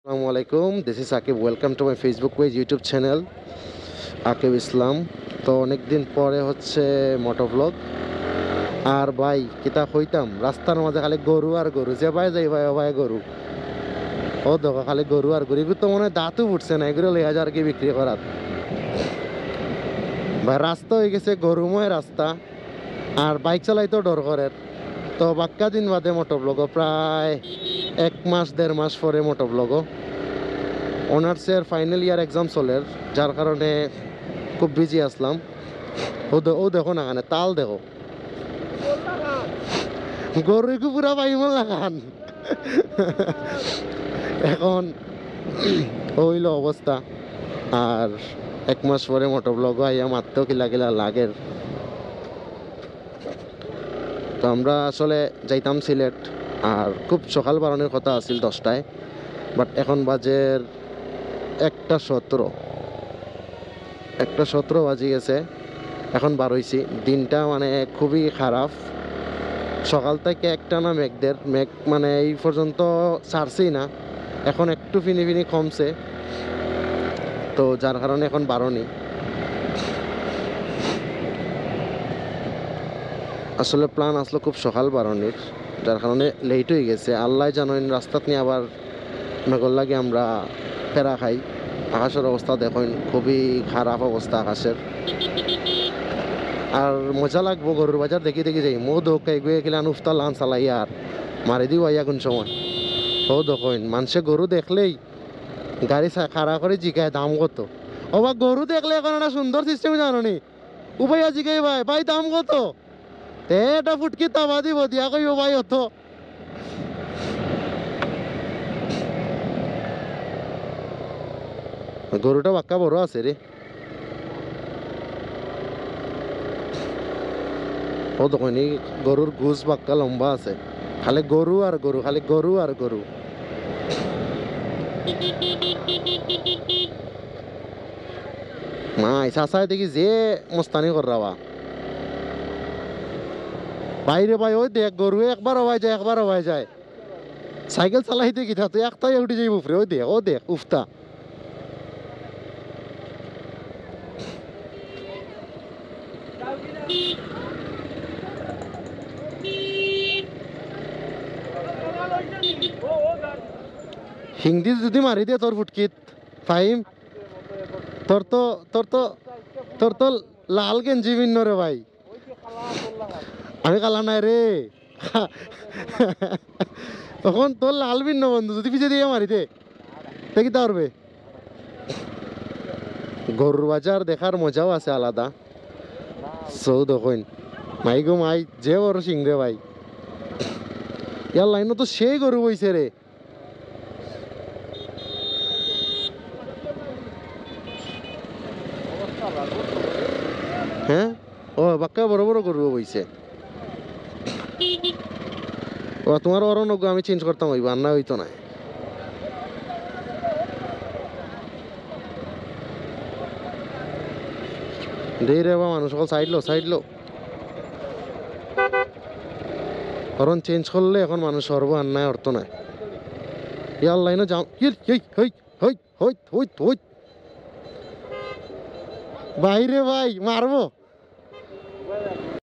Assalamualaikum, this is Akib. Welcome to my Facebook page, YouTube channel, Akib ইসলাম। তো অনেকদিন পরে হচ্ছে মোটো ব্লগ। আর ভাই কিতা কইতাম, রাস্তার মাঝে খালি গরু আর গরু, যে ভাই যাই ভাই ভাই গরু, ও দেখো খালি গরু আর গরু। এগুলো তো মনে হয় দাঁতও উঠছে না, এগুলো 1,000 কি বিক্রি করার। ভাই রাস্তা হয়ে গেছে গরুময় রাস্তা, আর বাইক চালাইতেও ডর করে। তো বাক্কা দিন বাদে মোটো ব্লগ, প্রায় 1 মাস 1.5 মাস পরে মোটো ব্লগ। অনার্সের ফাইনাল ইয়ার এক্সাম চলে, যার কারণে খুব বিজি আসলাম। ও দেখো না, কানে তাল দেখো, গরুকে পুরা পাইমল লাগান। এখন হইল অবস্থা। আর 1 মাস পরে মোটো ব্লগ আইয়া মাত্র কিলা কিলা লাগের। তো আমরা আসলে যাইতাম সিলেট, আর খুব সকাল বারণের কথা আছিল 10টায়, বাট এখন বাজের 1:17 বাজি গেছে। এখন বার হইছি, দিনটা মানে খুবই খারাপ। সকাল থেকে একটানা মেঘ, মানে এই পর্যন্ত ছাড়ছেই না। এখন একটু ফিনি ফিনি কমছে, তো যার কারণে এখন বারণই। আসলে প্ল্যান আসলো খুব সকাল বারণের, যার কারণে লেট হয়ে গেছে। আল্লাহ জানেন, রাস্তাত নিয়ে আবার মেঘর লাগে আমরা ফেরা খাই। আকাশের অবস্থা দেখেন, খুবই খারাপ অবস্থা আকাশের। আর মজা লাগবো, গরুর বাজার দেখি দেখি যাই মো দোকাই গুয়ে গেলাম উফতা লান চালাই আর মারি দিও আইয়া কোন সময়। ও দেখেন মানুষে গরু দেখলেই গাড়ি খাড়া করে জিগায় দাম কত। ও বা গরু দেখলে এখন একটা সুন্দর সিস্টেম জানো নি, উপায়া জিগাই ভাই ভাই দাম কত, এটা ফুটকি তাবা দিব দিয়া কইব ভাই অত। গরুটা বাক্কা বড় আছে রে। ও দেখুন এই গরুর গুজ বাক্কা লম্বা আছে, খালি গরু আর গরু, খালি গরু আর গরু। মাই চাচাই দেখি যে মস্তানি কররাবা বাইরে ভাই। ওই দেখ গরু একবার হওয়াই যায়, একবার হওয়াই যায়। সাইকেল চালাইতে গিয়ে তুই একটাই উঠে যাই উপরে। ও দেখ উফতা। হিন্দি যদি মারি দে তোর ফুটকিত ফাইম, তোর তো তোর তো তোর তো লাল গেঞ্জি ভিন্ন রে ভাই। আমি কালা নাই রে। তখন তোর লাল ভিন্ন বন্ধু, যদি পিছিয়ে দিয়ে মারি দে দেখি পারবে। গরুর বাজার দেখার মজাও আছে আলাদা। সৌ দেখুন মাই গো মাই, যে বড় সিং রে ভাই। ইয়ার লাইনও তো সেই গরু বইছে রে। হ্যাঁ, ও বাক্কা বড় বড় গরু বইছে। ও তোমার অরণ্য আমি চেঞ্জ করতাম, হইব আর না হইতো না। দে রে বা মানুষ সকল সাইড লো। অরণ চেঞ্জ করলে এখন মানুষ সর্ব আর নাই, অর্থ নাই। ইয়ার লাইনও যাও বাইরে ভাই মারবো।